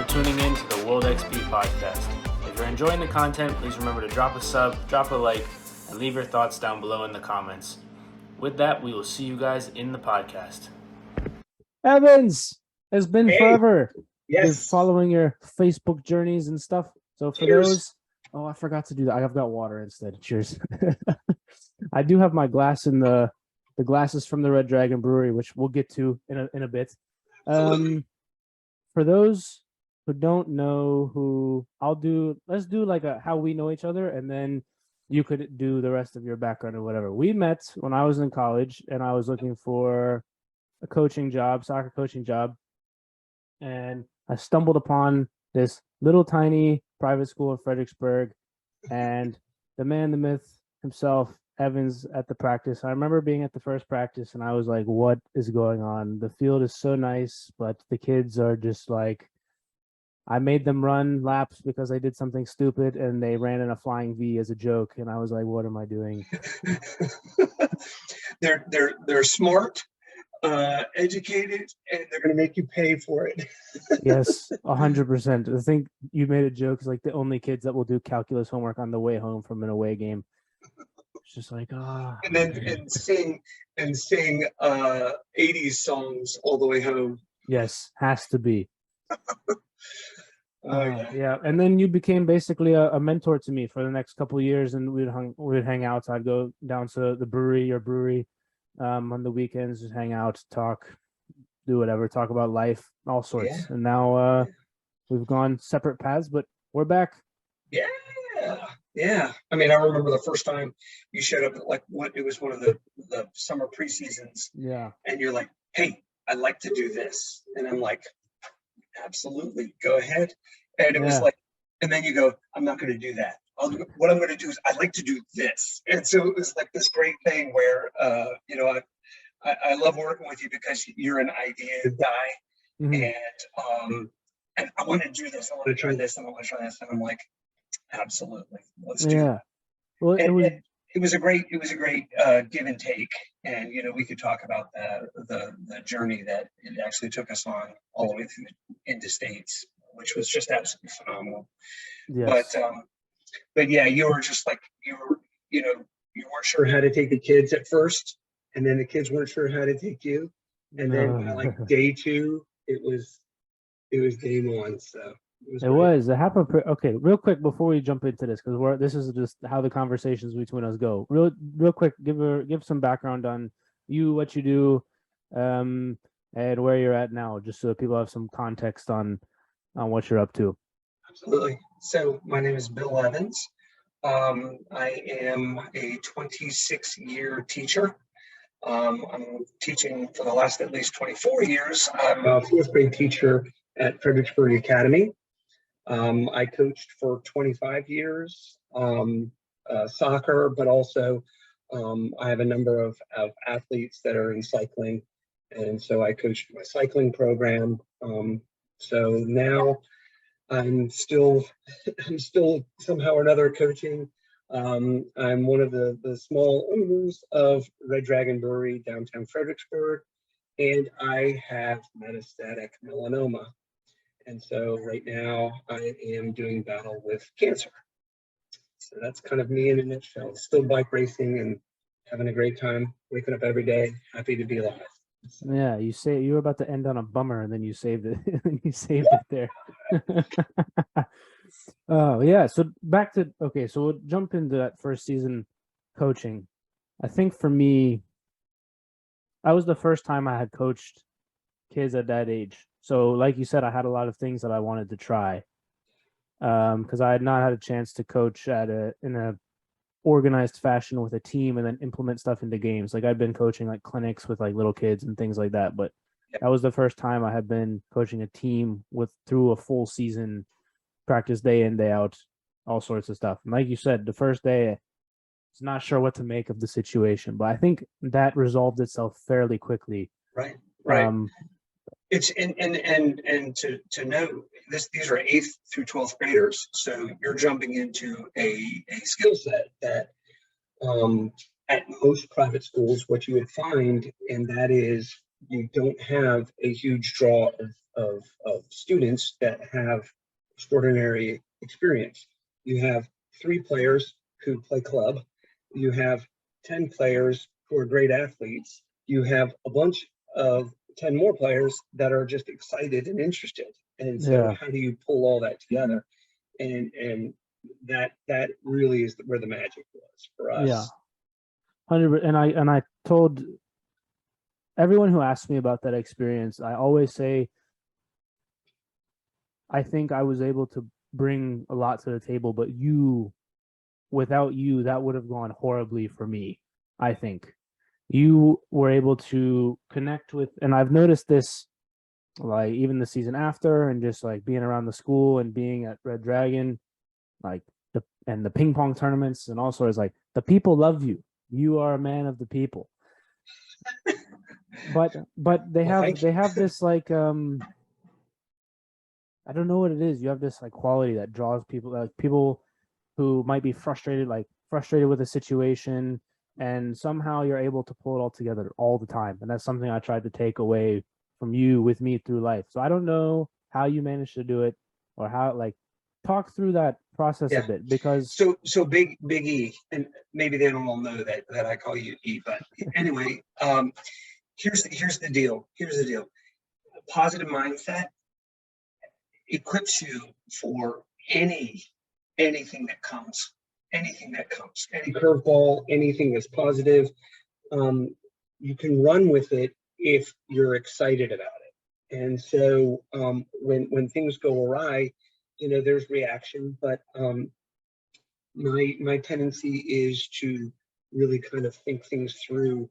tuning in to the World XP podcast. If you're enjoying the content, please remember to drop a sub, drop a like, and leave your thoughts down below in the comments. With that, we will see you guys in the podcast. Evans, it's been forever. Yes. Been following your Facebook journeys and stuff. So for those, I forgot to do that. I've got water instead. Cheers. I do have my glass in the glasses from the Red Dragon Brewery, which we'll get to in a bit. For those who don't know let's do like a how we know each other, and then you could do the rest of your background or whatever. We met when I was in college and I was looking for a soccer coaching job. And I stumbled upon this little tiny private school in Fredericksburg, and the man, the myth himself, Evans, at the practice. I remember being at the first practice and I was like, what is going on? The field is so nice, but the kids are just like, I made them run laps because I did something stupid and they ran in a flying V as a joke. And I was like, what am I doing? They're smart, educated, and they're going to make you pay for it. Yes, 100%. I think you made a joke. It's like the only kids that will do calculus homework on the way home from an away game. It's just like, and sing 80s songs all the way home. Yes, has to be. Yeah. Yeah, and then you became basically a mentor to me for the next couple of years, and we'd hang out. So I'd go down to your brewery, on the weekends, just hang out, talk, do whatever, talk about life, all sorts. Yeah. And now we've gone separate paths, but we're back. Yeah. I mean, I remember the first time you showed up at it was one of the summer preseasons. Yeah. And you're like, hey, I'd like to do this. And I'm like, absolutely, go ahead. And it was like, and then you go, I'm not going to do that. What I'm going to do is I'd like to do this. And so it was like this great thing where, I love working with you because you're an idea guy. Mm-hmm. And I want to do this. I want to try this. And I want to try this. And I'm like, absolutely, let's do it. Well, it was a great give and take. And, we could talk about the journey that it actually took us on all the way through into States, which was just absolutely phenomenal. Yes. But yeah, you were just like, you weren't sure how to take the kids at first, and then the kids weren't sure how to take you. And then by day 2, it was game on. So it happened. Okay, real quick before we jump into this, because this is just how the conversations between us go. Real quick, give some background on you, what you do, and where you're at now, just so people have some context on what you're up to. Absolutely. So my name is Bill Evans. I am a 26-year teacher. I'm teaching for the last at least 24 years. I'm a 4th grade teacher at Fredericksburg Academy. I coached for 25 years, soccer, but also I have a number of athletes that are in cycling. And so I coached my cycling program. So now I'm still somehow or another coaching. I'm one of the small owners of Red Dragon Brewery downtown Fredericksburg, and I have metastatic melanoma. And so right now I am doing battle with cancer. So that's kind of me in a nutshell. Still bike racing and having a great time, waking up every day, happy to be alive. So. Yeah, you say you were about to end on a bummer, and then you saved it. You saved it there. Oh yeah. So so we'll jump into that first season coaching. I think for me, that was the first time I had coached kids at that age. So like you said, I had a lot of things that I wanted to try, because I had not had a chance to coach in a organized fashion with a team and then implement stuff into games. Like I'd been coaching like clinics with like little kids and things like that, but that was the first time I had been coaching a team through a full season, practice day in, day out, all sorts of stuff. And like you said, the first day, I was not sure what to make of the situation, but I think that resolved itself fairly quickly. Right. It's and to know these are 8th through 12th graders, so you're jumping into a skill set that at most private schools what you would find, and that is you don't have a huge draw of students that have extraordinary experience. You have 3 players who play club. You have 10 players who are great athletes. You have a bunch of 10 more players that are just excited and interested. And so Yeah. how do you pull all that together? And that really is where the magic was for Yeah. us. 100. And I told everyone who asked me about that experience, I always say I think I was able to bring a lot to the table, but without you, that would have gone horribly for me. I think you were able to connect with, and I've noticed this like even the season after, and just like being around the school and being at Red Dragon, like the ping pong tournaments and all sorts, like the people love you. You are a man of the people. But they Well, thank you. have this like I don't know what it is. You have this like quality that draws people, like people who might be frustrated with a situation, and somehow you're able to pull it all together all the time. And that's something I tried to take away from you with me through life. So I don't know how you managed to do it, or how, like, talk through that process a Yeah. bit, because So big E, and maybe they don't all know that I call you E, but anyway, here's the deal. Here's the deal. A positive mindset equips you for anything that comes, any curveball, anything that's positive. You can run with it if you're excited about it. And so when things go awry, there's reaction, but my tendency is to really kind of think things through.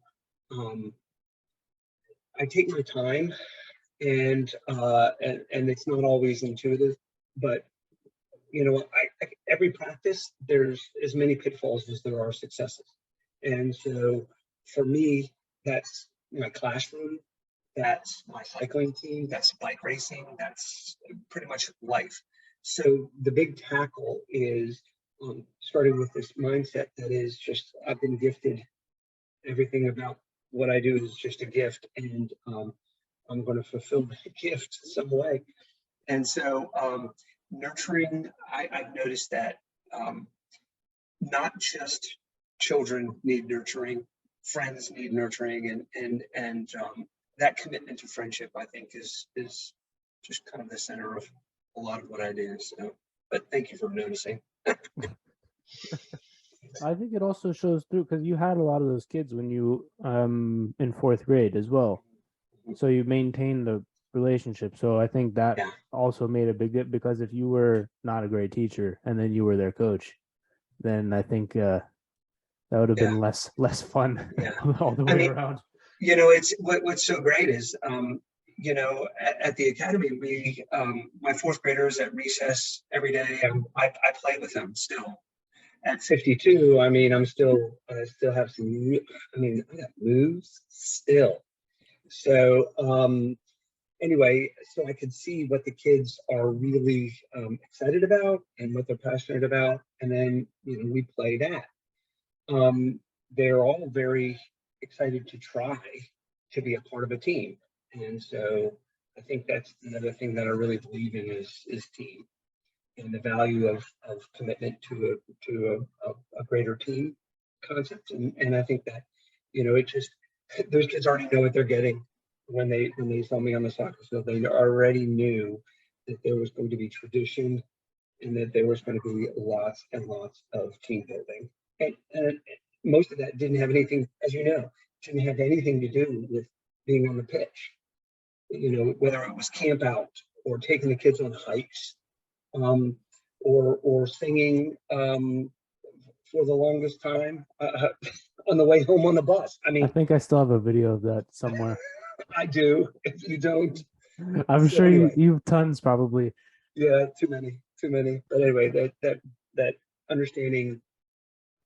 I take my time, and it's not always intuitive, but every practice, there's as many pitfalls as there are successes. And so for me, that's my classroom, that's my cycling team, that's bike racing, that's pretty much life. So the big tackle is starting with this mindset that is just, I've been gifted. Everything about what I do is just a gift, and I'm going to fulfill the gift some way. And so nurturing, I've noticed that not just children need nurturing, friends need nurturing, and that commitment to friendship, I think, is just kind of the center of a lot of what I do. So, but thank you for noticing. I think it also shows through, because you had a lot of those kids when you in 4th grade as well. So you maintained the relationship. So I think that Yeah. also made a big dip, because if you were not a great teacher and then you were their coach, then I think that would have Yeah. been less fun Yeah. all the way around. It's what's so great is at the academy, we my 4th graders at recess every day, I play with them still. At 52, I mean, I still have some, I got moves still. So anyway, so I could see what the kids are really excited about and what they're passionate about, and then we play that. They're all very excited to try to be a part of a team, and so I think that's another thing that I really believe in is team, and the value of commitment to a greater team concept. And I think that, it just, those kids already know what they're getting when they saw me on the soccer field. They already knew that there was going to be tradition, and that there was going to be lots and lots of team building. And most of that didn't have anything, as didn't have anything to do with being on the pitch. Whether it was camp out or taking the kids on hikes, or singing for the longest time on the way home on the bus. I I mean, think I still have a video of that somewhere. I do. If you don't, I'm so sure anyway, you've tons probably. yeah, too many. But anyway, that understanding,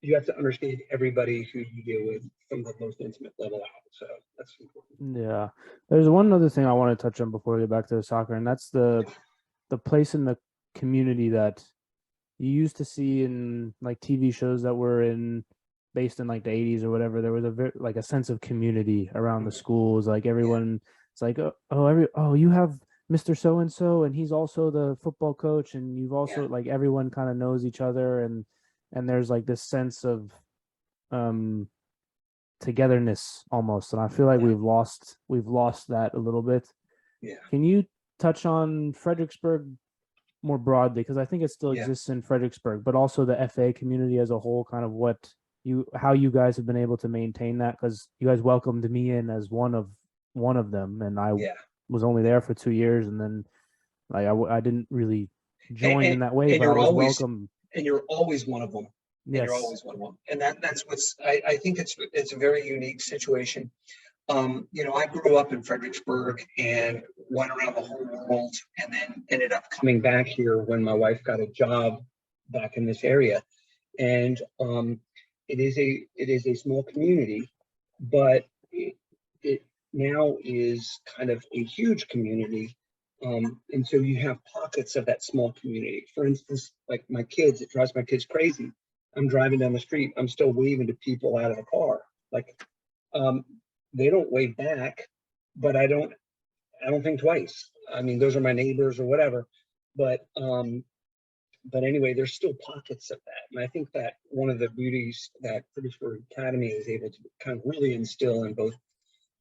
you have to understand everybody who you deal with from the most intimate level out. So that's important. Yeah. There's one other thing I want to touch on before we get back to the soccer, and that's the place in the community that you used to see in like TV shows that were in based in like the 80s or whatever, there was like a sense of community around the schools. Like everyone, it's like, oh, you have Mr. So and so, and he's also the football coach, and you've also like everyone kind of knows each other, and there's like this sense of um togetherness almost. And I feel like we've lost that a little bit. Yeah. Can you touch on Fredericksburg more broadly, because I think it still Yeah. exists in Fredericksburg, but also the FA community as a whole, kind of how you guys have been able to maintain that, because you guys welcomed me in as one of them, and I Yeah. was only there for 2 years, and then like I didn't really join in that way, And but I you're was always welcome. and you're always one of them. And you're Yes. always one of them. And that's what's I think it's a very unique situation. You know, I grew up in Fredericksburg and went around the whole world, and then ended up coming back here when my wife got a job back in this area. And it is a small community, but it now is kind of a huge community. And so you have pockets of that small community. For instance, like my kids, it drives my kids crazy. I'm driving down the street, I'm still waving to people out of the car. Like, they don't wave back, but I don't think twice. I mean, those are my neighbors or whatever. But anyway, there's still pockets of that. And I think that one of the beauties that Fredericksburg Academy is able to kind of really instill in both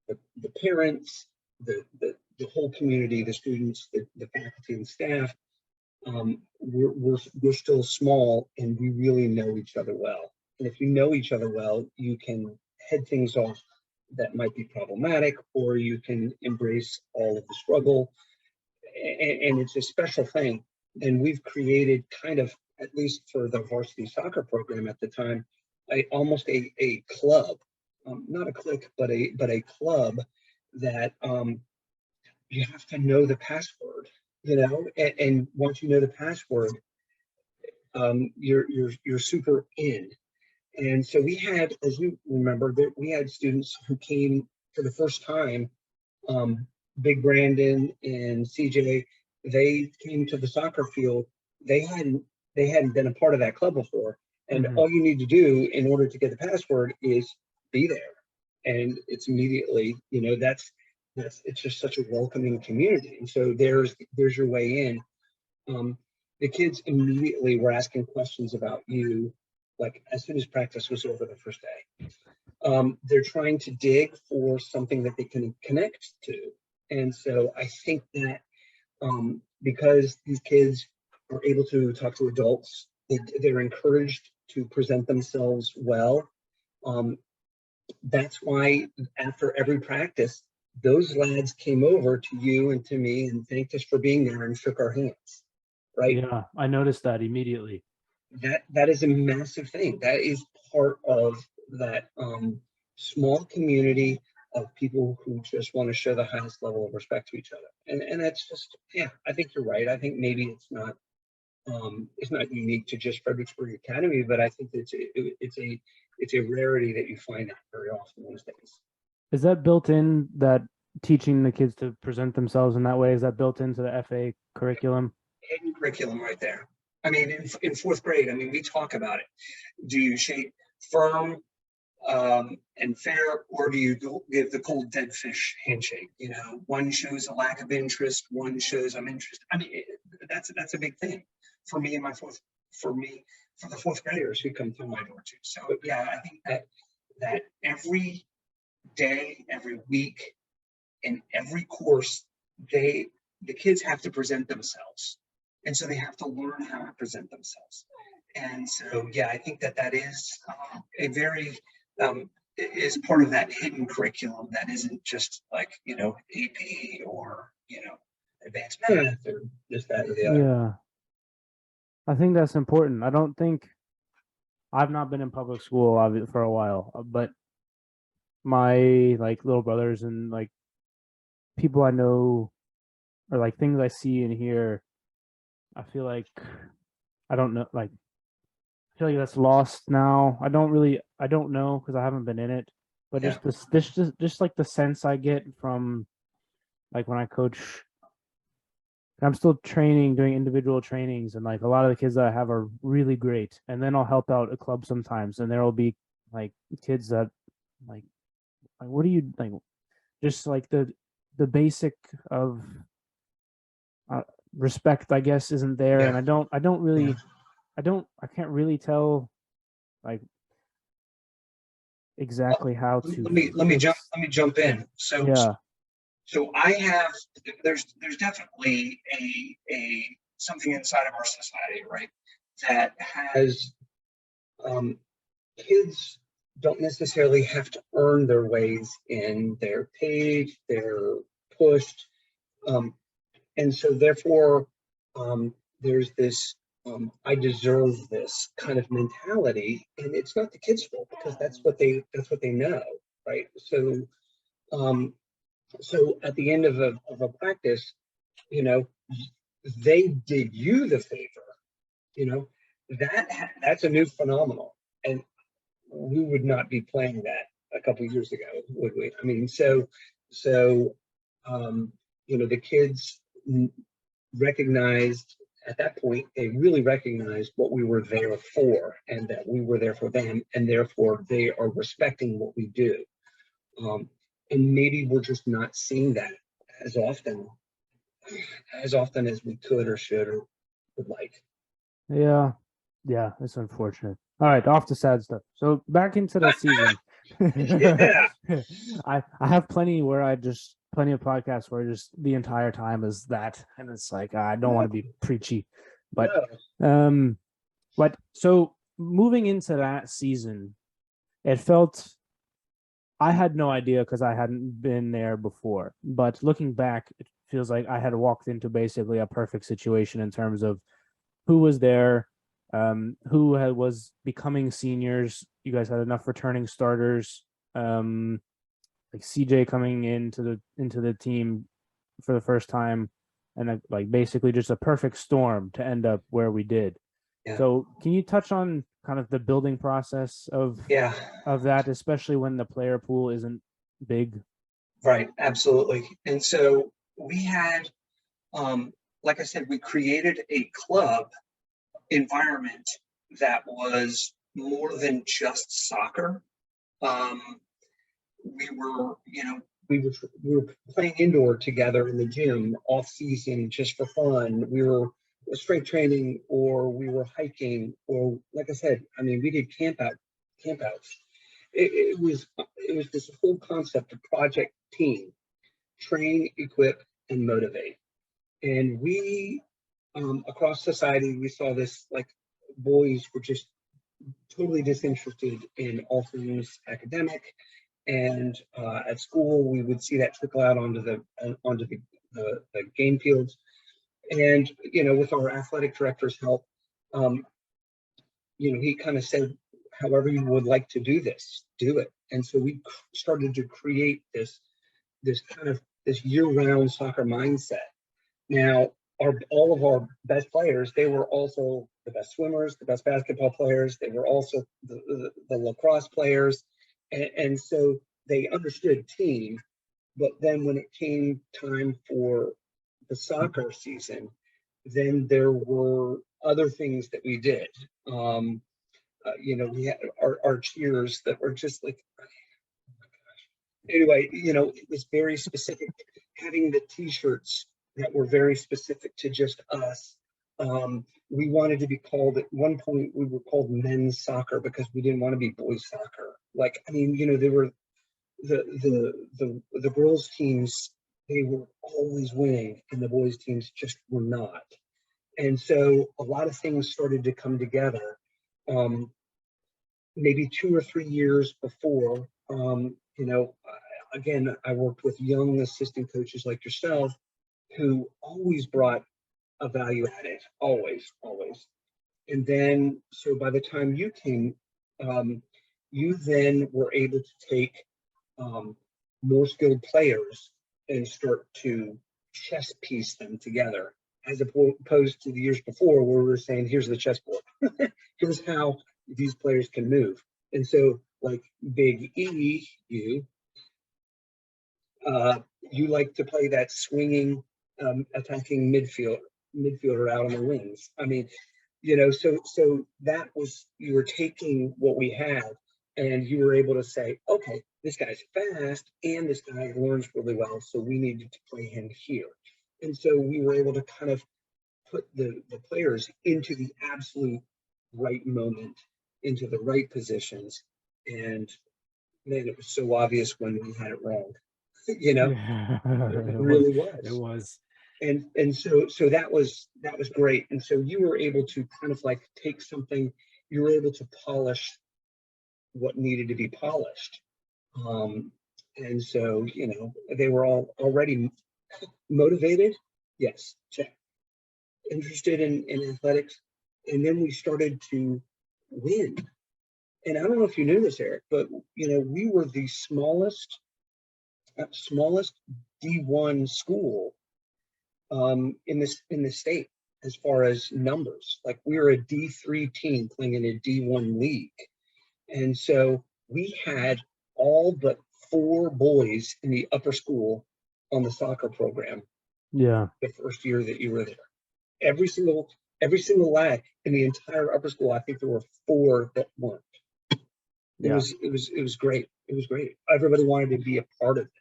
the parents, the whole community, the students, the faculty and staff, we're still small, and we really know each other well. And if you know each other well, you can head things off that might be problematic, or you can embrace all of the struggle. And it's a special thing. And we've created kind of, at least for the varsity soccer program at the time, almost a club, not a clique, but a club that you have to know the password, you know, and once you know the password, you're super in. And so we had, as you remember, we had students who came for the first time. Big Brandon and CJ, they came to the soccer field. They hadn't been a part of that club before. And all you need to do in order to get the password is be there. And it's immediately, you know, it's just such a welcoming community. And so there's your way in. The kids immediately were asking questions about you, like as soon as practice was over the first day. They're trying to dig for something that they can connect to. And so I think that because these kids are able to talk to adults, they're encouraged to present themselves well. That's why after every practice, those lads came over to you and to me and thanked us for being there and shook our hands, right? Yeah, I noticed that immediately. That is a massive thing. That is part of that small community of people who just want to show the highest level of respect to each other. And that's just, yeah, I think you're right. I think maybe it's not unique to just Fredericksburg Academy, but I think it's a rarity that you find that very often these days. Is that built in, that teaching the kids to present themselves in that way? Is that built into the FA curriculum? Hidden curriculum right there. I mean, in fourth grade, I mean, we talk about it. Do you shake firm and fair, or do you give the cold dead fish handshake? You know, one shows a lack of interest, one shows I'm interested. I mean, that's a big thing for me and for the fourth graders who come through my door too. So yeah, I think that every day, every week, in every course, the kids have to present themselves. And so they have to learn how to present themselves. And so, yeah, I think that is a very, is part of that hidden curriculum that isn't just like, you know, AP or, you know, advanced math or just that or the other. Yeah. I think that's important. I've not been in public school for a while, but my like little brothers and like people I know, or like things I see and hear, I feel like I don't know, like I feel like that's lost now. I don't know because I haven't been in it, but Yeah. just like the sense I get from like when I coach. I'm still training, doing individual trainings, and like a lot of the kids that I have are really great. And then I'll help out a club sometimes, and there will be like kids that like what do you like? Just like the basic of uh, respect, I guess, isn't there, Yeah, and I don't yeah. really I can't really tell like Well, exactly how let to me let me jump fix. let me jump in. So Yeah, so I have there's definitely a something inside of our society, right, that has um, kids don't necessarily have to earn their ways in. They're paid, they're pushed, um, and so therefore there's this I deserve this kind of mentality, and it's not the kids' fault because that's what they know, right? Um, so at the end of a practice, you know, they did you the favor, you know, that's a new phenomenon, and we would not be playing that a couple of years ago, would we? I mean, so um, the kids recognized at that point, they really recognized what we were there for, and that we were there for them, and therefore they are respecting what we do. Um, and maybe we're just not seeing that as often as we could or should or would like. yeah, yeah. It's unfortunate. All right, off to sad stuff. So back into the season. Yeah. I have plenty where I just plenty of podcasts where just the entire time is that, and it's like I don't want to be preachy, but No. um, but so moving into that season, it felt I had no idea because I hadn't been there before. But looking back, it feels like I had walked into basically a perfect situation in terms of who was there, was becoming seniors. You guys had enough returning starters, like CJ coming into the team for the first time, and like basically just a perfect storm to end up where we did. Yeah. So, can you touch on kind of the building process Yeah. of that, especially when the player pool isn't big? Right. Absolutely. And so we had, um, like I said, we created a club environment that was more than just soccer. Um, we were, we were playing indoor together in the gym off season just for fun. We were strength training, or we were hiking, or like I said, I mean, we did campouts. It was this whole concept of project team, train, equip, and motivate. And we across society, we saw this, like, boys were just totally disinterested in all things academic, and at school we would see that trickle out onto the game fields. And with our athletic director's help, um, he kind of said, however you would like to do this, do it. And so we started to create this kind of this year-round soccer mindset. Now, all of our best players, they were also the best swimmers, the best basketball players. They were also the lacrosse players. And so they understood team. But then when it came time for the soccer season, then there were other things that we did. We had our cheers that were just like, anyway, it was very specific. Having the T-shirts that were very specific to just us. We wanted to be called, at one point we were called men's soccer because we didn't want to be boys soccer. Like, I mean, there were the girls teams, they were always winning, and the boys teams just were not. And so a lot of things started to come together. Maybe 2 or 3 years before, again, I worked with young assistant coaches like yourself who always brought a value added, always. And then, so by the time you came, you then were able to take more skilled players and start to chess piece them together, as opposed to the years before where we were saying, here's the chessboard. Here's how these players can move. And so, like Big E, you like to play that swinging, attacking midfielder out on the wings. I mean, so that was, you were taking what we had And you were able to say, okay, this guy's fast and this guy learns really well, so we needed to play him here. And so we were able to kind of put the players into the absolute right moment, into the right positions. And man, it was so obvious when we had it wrong. You know, it really was. It was. And so that was great. And so you were able to kind of like take something, you were able to polish what needed to be polished. And so, you know, they were all already motivated. Yes, check. Interested in athletics. And then we started to win. And I don't know if you knew this, Eric, but you know, we were the smallest D1 school in the state as far as numbers. Like we were a D3 team playing in a D1 league. And so we had all but 4 boys in the upper school on the soccer program. Yeah. The first year that you were there. Every single lad in the entire upper school, I think there were 4 that weren't. It was great. It was great. Everybody wanted to be a part of it.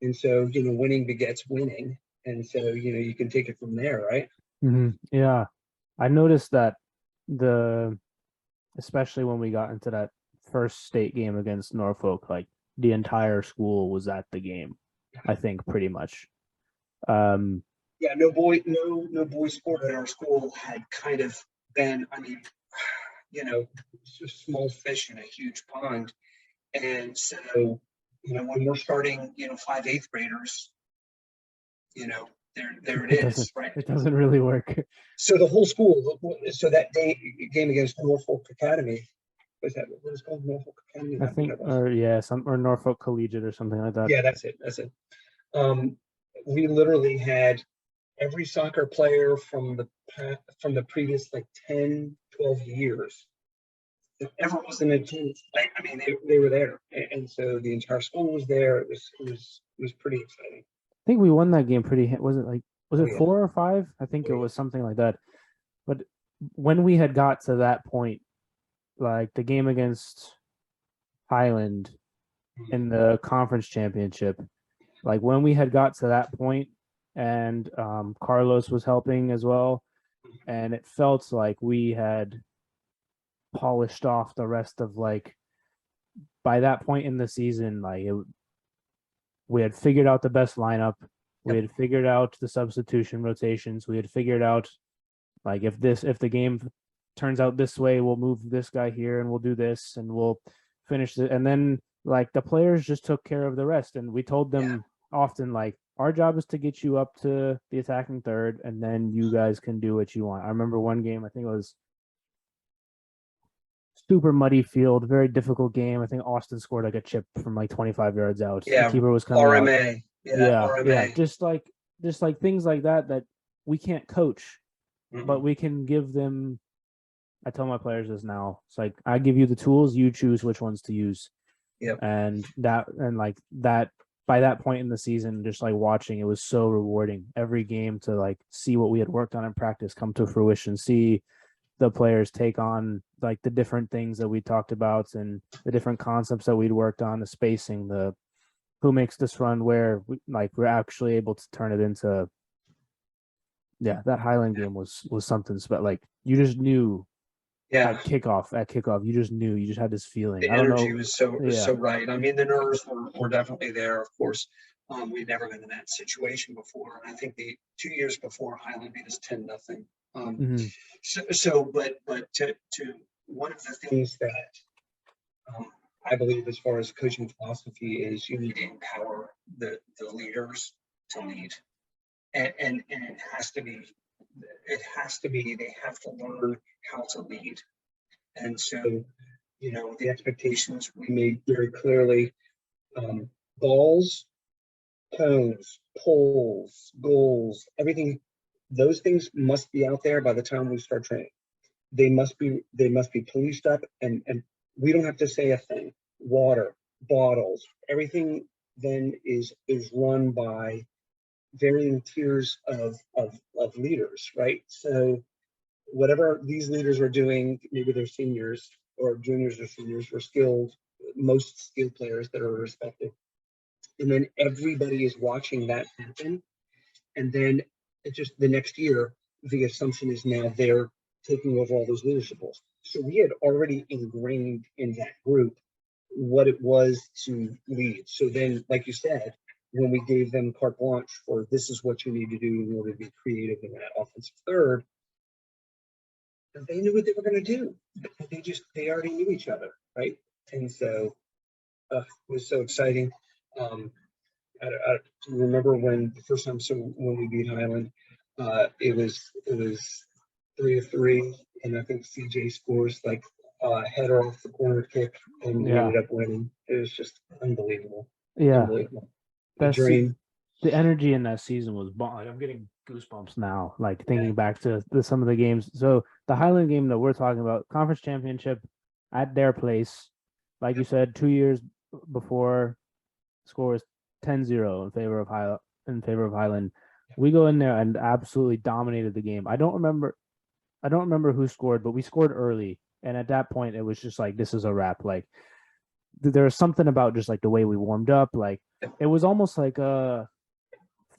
And so, you know, winning begets winning. And so, you know, you can take it from there, right? Mm-hmm. Yeah. I noticed that especially when we got into that first state game against Norfolk, like the entire school was at the game, I think, pretty much. Yeah, no boy sport at our school had kind of been, I mean, you know, just small fish in a huge pond. And so, you know, when we're starting, you know, 5 8th graders, you know, there it is, right? It doesn't really work. So the whole school, so that game against Norfolk Academy, was that what it's called? Norfolk Academy? I think, or Norfolk Collegiate or something like that. Yeah, that's it. We literally had every soccer player from the previous like 10, 12 years that ever was in attendance. I mean, they were there, and so the entire school was there. It was pretty exciting. I think we won that game was it 4 or 5? I think it Yeah. was something like that. But when we had got to that point, like the game against Highland in the conference championship, like when we had got to that point and Carlos was helping as well, and it felt like we had polished off the rest of, like, by that point in the season, like we had figured out the best lineup. We had figured out the substitution rotations. We had figured out, like, if the game turns out this way, we'll move this guy here and we'll do this and we'll finish it. And then, like, the players just took care of the rest. And we told them often, like, our job is to get you up to the attacking third, and then you guys can do what you want. I remember one game, I think it was super muddy field, very difficult game. I think Austin scored like a chip from like 25 yards out. Yeah, the keeper was coming RMA. out. RMA. Yeah, just like things like that we can't coach, but we can give them. I tell my players this now. It's like, I give you the tools, you choose which ones to use. Yep. And like that, by that point in the season, just like watching, it was so rewarding every game to like see what we had worked on in practice come to fruition, see the players take on like the different things that we talked about and the different concepts that we'd worked on, the spacing, the who makes this run where, we're actually able to turn it into. Yeah, that Highland game was something, but like you just knew. Yeah. At kickoff, you just knew. You just had this feeling. The I don't energy know. was so right. I mean, the nerves were definitely there. Of course, we'd never been in that situation before, and I think the 2 years before, Highland beat us 10-0. But to one of the things that I believe, as far as coaching philosophy, is you need to empower the leaders to lead, and it has to be they have to learn how to lead. And so, you know, the expectations we made very clearly: balls, cones, poles, goals, everything. Those things must be out there by the time we start training. They must be policed up, and we don't have to say a thing. Water, bottles, everything then is run by varying tiers of leaders, right? So whatever these leaders are doing, maybe they're seniors or juniors or seniors were skilled, most skilled players that are respected. And then everybody is watching that happen. And then it just the next year, the assumption is now they're taking over all those leadership roles. So we had already ingrained in that group what it was to lead. So then, like you said, when we gave them carte blanche for this is what you need to do in order to be creative in that offensive third, they knew what they were going to do. They already knew each other, right? And so it was so exciting. I remember when the first time, so when we beat Highland, it was 3-3, and I think CJ scores like header off the corner kick, and we ended up winning. It was just unbelievable. Yeah, Unbelievable. The that's dream. the energy in that season was bomb. Like, I'm getting goosebumps now, like thinking back to some of the games. So the Highland game that we're talking about, conference championship at their place, like you said, 2 years before, score was 10-0 in favor of Highland. We go in there and absolutely dominated the game. I don't remember who scored, but we scored early, and at that point it was just like, this is a wrap. Like there was something about just like the way we warmed up, like it was almost like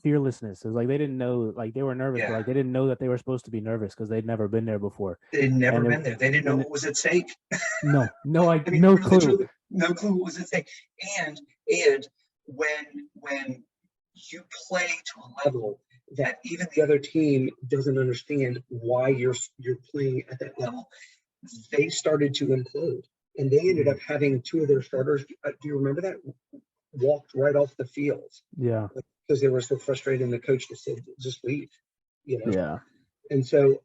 fearlessness. It was like they didn't know, like they were nervous, but like they didn't know that they were supposed to be nervous because they'd never been there before. They'd never been there. They didn't know what was at stake. No, I mean, no clue. No clue what was at stake. And when you play to a level that even the other team doesn't understand why you're playing at that level, they started to implode. And they ended up having two of their starters. Do you remember that? Walked right off the field. Yeah. Because they were so frustrated, and the coach just said, just leave. Yeah. And so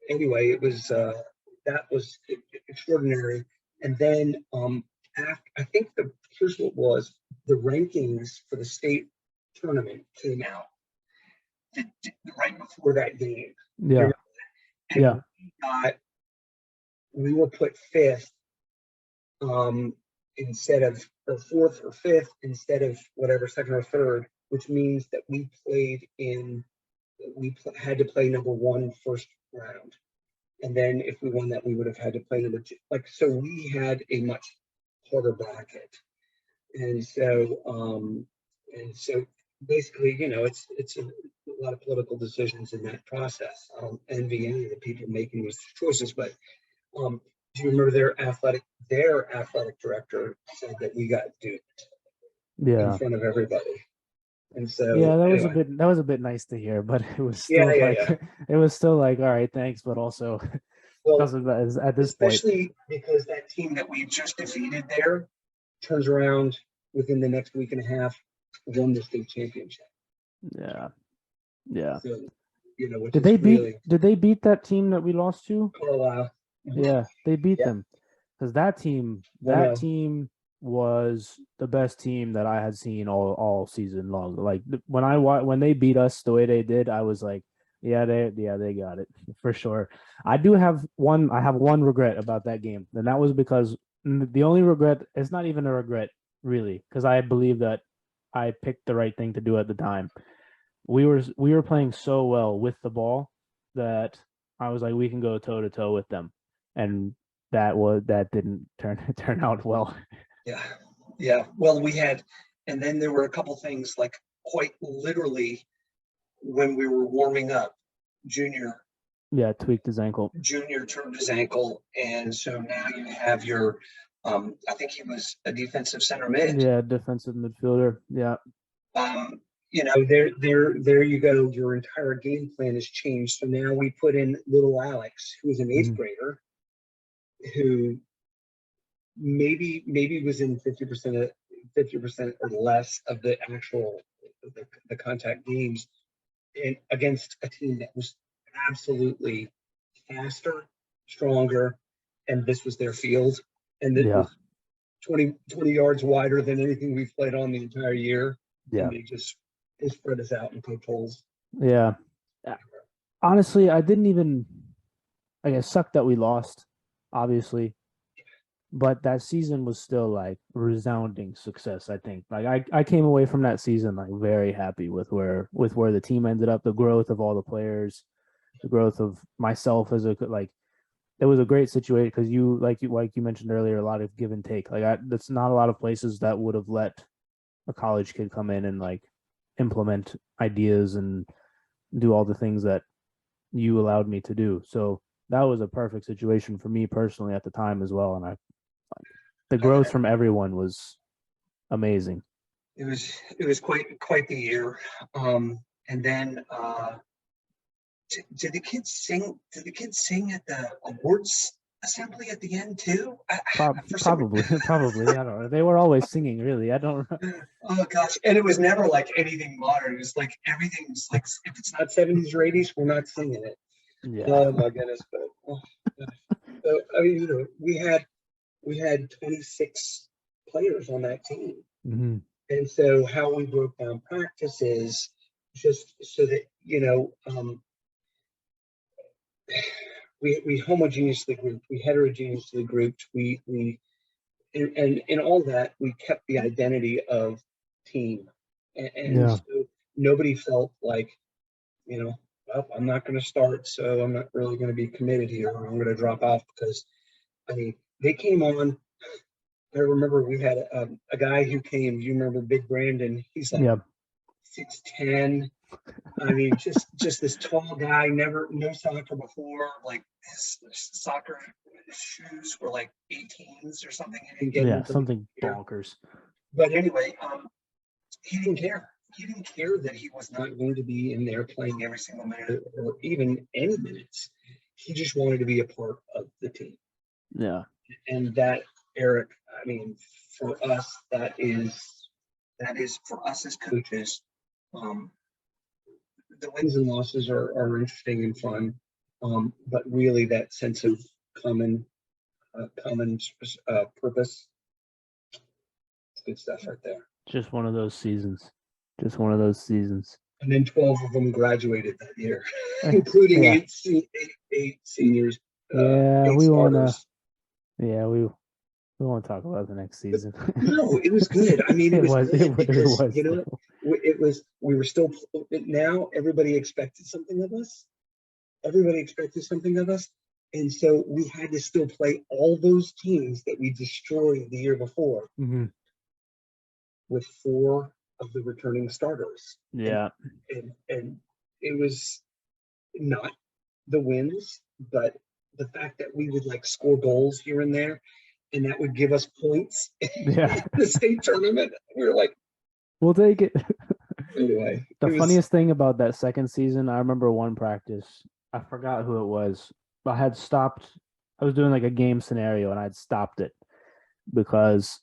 anyway, it was that was extraordinary. And then I think here's what was the rankings for the state tournament came out right before that game. Yeah. And we were put fifth instead of, or fourth or fifth instead of whatever, second or third, which means that we had to play number one first round. And then if we won that, we would have had to play number two. Like, so we had a much harder bracket. And so basically, it's a lot of political decisions in that process. I don't envy any of the people making those choices, but do you remember their athletic director said that we got duped in front of everybody? And so that was a bit nice to hear, but it was still it was still like, all right, thanks, but also at this point, especially because that team that we just defeated there turns around within the next week and a half, won the state championship. Yeah. So, did they beat that team that we lost to? Carlisle. Yeah, they beat them, because that team was the best team that I had seen all season long. Like when they beat us the way they did, I was like, they got it for sure. I have one regret about that game, and that was because the only regret, it's not even a regret really, because I believe that I picked the right thing to do at the time. We were playing so well with the ball that I was like, we can go toe to toe with them, and that didn't turn out well. Yeah. Well, and then there were a couple things, like quite literally when we were warming up, Junior tweaked his ankle. Junior turned his ankle, and so now you have your I think he was a defensive center mid. Yeah, defensive midfielder. Yeah. There you go. Your entire game plan has changed. So now we put in little Alex, who is an eighth grader, who maybe was in 50% or less of the actual the contact games, and against a team that was absolutely faster, stronger, and this was their field, and it was 20 yards wider than anything we've played on the entire year. And they spread us out and poked holes. Yeah. Honestly, I guess sucked that we lost, obviously. But that season was still like resounding success, I think. Like I came away from that season like very happy with where the team ended up, the growth of all the players, the growth of myself as it was a great situation because you mentioned earlier, a lot of give and take. That's not a lot of places that would have let a college kid come in and like implement ideas and do all the things that you allowed me to do. So that was a perfect situation for me personally at the time as well. And the growth from everyone was amazing. It was quite the year. And then did the kids sing? Did the kids sing at the awards assembly at the end too? Probably. I don't know. They were always singing, really. I don't know. Oh gosh, and it was never like anything modern. It was like everything's like if it's not 70s or 80s, we're not singing it. Yeah. Oh my goodness! But so I mean, we had 26 players on that team, Mm-hmm. and so how we broke down practices just so that we homogeneously grouped, we heterogeneously grouped, and in all that we kept the identity of team, and Yeah. so nobody felt like, well, I'm not going to start, so I'm not really going to be committed here. I'm going to drop off because, I mean, they came on. I remember we had a guy who came. You remember Big Brandon? He's like 6'10". I mean, just this tall guy. No soccer before. Like his soccer shoes were like 18s or something. He didn't get Something bonkers. But anyway, he didn't care. He didn't care that he was not going to be in there playing every single minute or even any minutes. He just wanted to be a part of the team. Yeah. And that, Eric, I mean, for us, that is for us as coaches. The wins and losses are interesting and fun, but really that sense of common purpose, it's good stuff right there. Just one of those seasons. And then 12 of them graduated that year, including eight seniors. We want to. Yeah, we won't talk about the next season. No, it was good. I mean, it was good because it was. We were still. Now everybody expected something of us. And so we had to still play all those teams that we destroyed the year before, with 4 of the returning starters. Yeah. And it was not the wins, but the fact that we would like score goals here and there, and that would give us points in the state tournament. We were like, we'll take it. Anyway. The funniest thing about that second season, I remember one practice, I forgot who it was, but I had stopped. I was doing like a game scenario and I'd stopped it because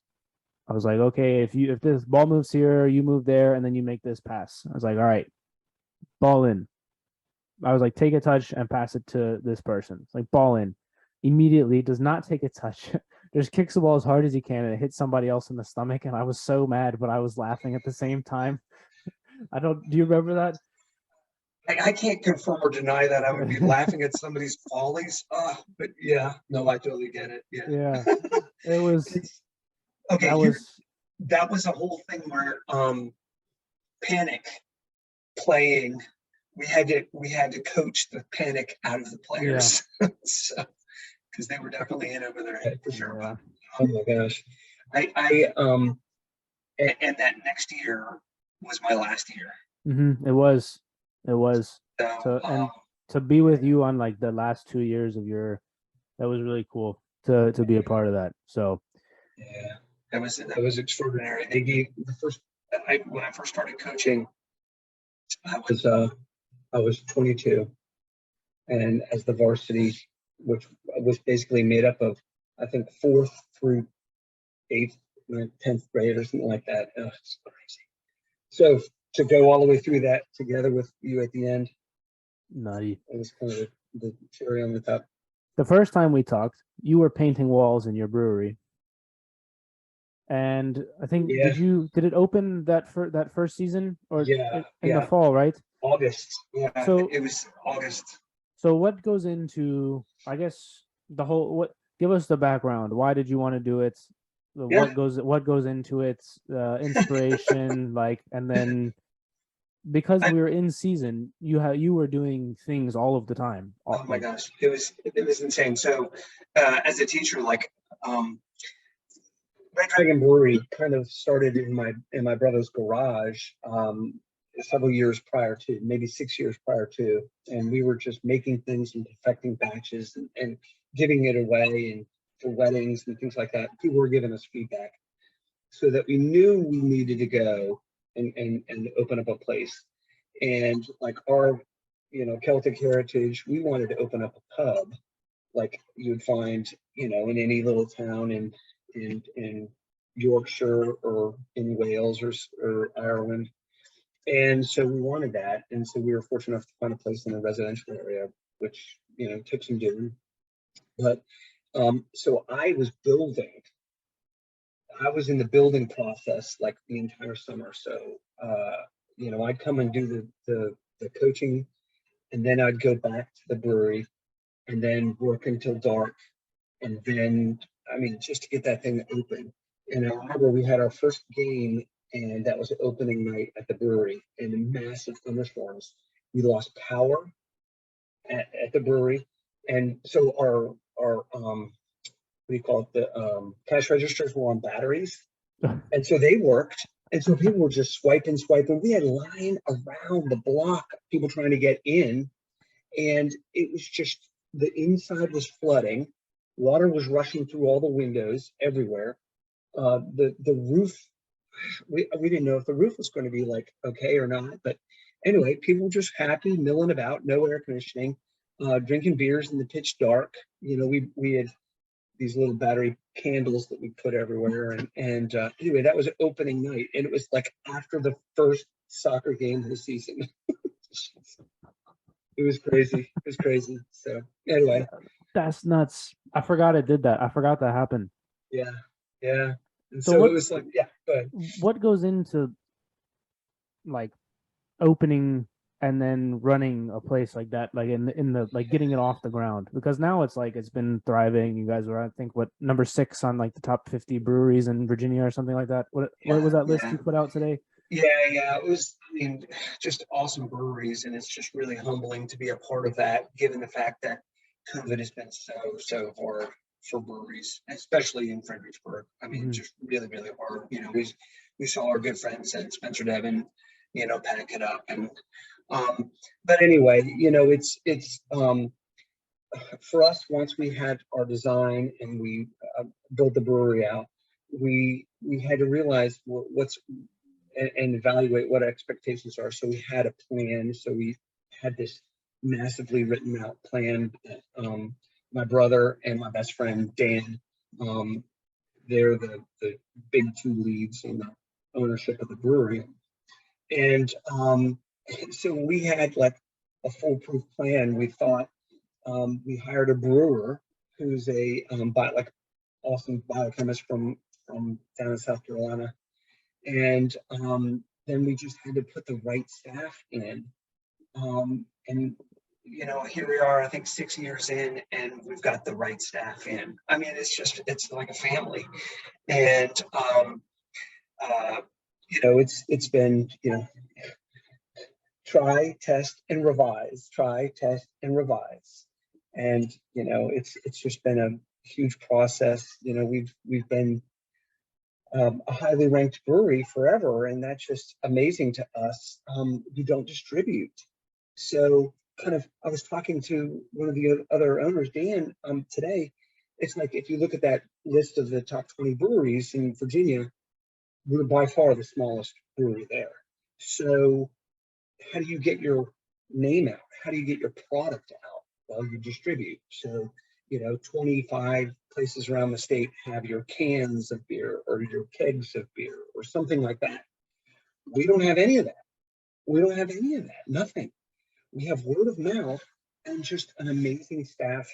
I was like, okay, if this ball moves here, you move there, and then you make this pass. I was like, all right, ball in. I was like, take a touch and pass it to this person. It's like, ball in. Immediately does not take a touch. Just kicks the ball as hard as he can and it hits somebody else in the stomach. And I was so mad, but I was laughing at the same time. Do you remember that? I can't confirm or deny that. I would be laughing at somebody's follies. But yeah, no, I totally get it. Yeah. It was. Okay. That was a whole thing where panic playing. We had to coach the panic out of the players. Yeah. So, because they were definitely in over their head for sure. Yeah. Oh my gosh. And that next year was my last year. Mm-hmm. It was. So, to be with you on like the last 2 years of that was really cool to be a part of that. So yeah, that was extraordinary. They gave when I first started coaching, I was 22, and as the varsity, which was basically made up of, I think, 4th through 8th, 9th, 10th grade or something like that. It's crazy. So to go all the way through that together with you at the end, nutty. It was kind of the cherry on the top. The first time we talked, you were painting walls in your brewery. And I think did it open that first season or in the fall, right? August. Yeah. So it was August. So what goes into, I guess, give us the background. Why did you want to do it? What goes into it? Inspiration, and then because we were in season, you were doing things all of the time. Oh my gosh, it was insane. So as a teacher, like Red Dragon Brewery kind of started in my brother's garage several years prior to, maybe 6 years prior to, and we were just making things and perfecting batches and giving it away and for weddings and things like that. People were giving us feedback so that we knew we needed to go and open up a place. And like our, Celtic heritage, we wanted to open up a pub like you'd find, in any little town in Yorkshire or in Wales or Ireland. And so we wanted that. And so we were fortunate enough to find a place in a residential area, which, took some doing. But so I was in the building process like the entire summer. So, I'd come and do the coaching, and then I'd go back to the brewery and then work until dark. And then, just to get that thing open. And I remember we had our first game, and that was opening night at the brewery in massive thunderstorms. We lost power at the brewery. And so our what do you call it? The cash registers were on batteries. And so they worked. And so people were just swiping. We had a line around the block, people trying to get in. And it was just, the inside was flooding. Water was rushing through all the windows everywhere. The roof, we didn't know if the roof was going to be like okay or not. But anyway, people were just happy, milling about, no air conditioning, drinking beers in the pitch dark. We had these little battery candles that we put everywhere. And anyway, that was opening night. And it was like after the first soccer game of the season. It was crazy. So anyway. That's nuts. I forgot it did that. I forgot that happened. Yeah. And so it was like, yeah, go ahead. What goes into like opening and then running a place like that, like in the like getting it off the ground? Because now it's like it's been thriving. You guys were, I think, number 6 on like the top 50 breweries in Virginia or something like that. What was that list you put out today? Yeah, it was, just awesome breweries, and it's just really humbling to be a part of that, given the fact that COVID has been so hard for breweries, especially in Fredericksburg. Just really, really hard. We saw our good friends at Spencer Devon, pack it up, and but anyway, it's for us, once we had our design and we built the brewery out, we had to realize and evaluate what expectations are. So we had a plan. So we had this massively written out plan. My brother and my best friend, Dan, they're the big 2 leads in the ownership of the brewery. And so we had like a foolproof plan. We thought we hired a brewer who's a awesome biochemist from down in South Carolina. And then we just had to put the right staff in. And, here we are, I think 6 years in, and we've got the right staff in. It's like a family. And, it's been, try, test, and revise, And, it's just been a huge process. We've been a highly ranked brewery forever, and that's just amazing to us. We don't distribute. So I was talking to one of the other owners, Dan, today. It's like, if you look at that list of the top 20 breweries in Virginia, we're by far the smallest brewery there. So how do you get your name out? How do you get your product out? Well, you distribute. So 25 places around the state have your cans of beer or your kegs of beer or something like that. We don't have any of that. Nothing. We have word of mouth and just an amazing staff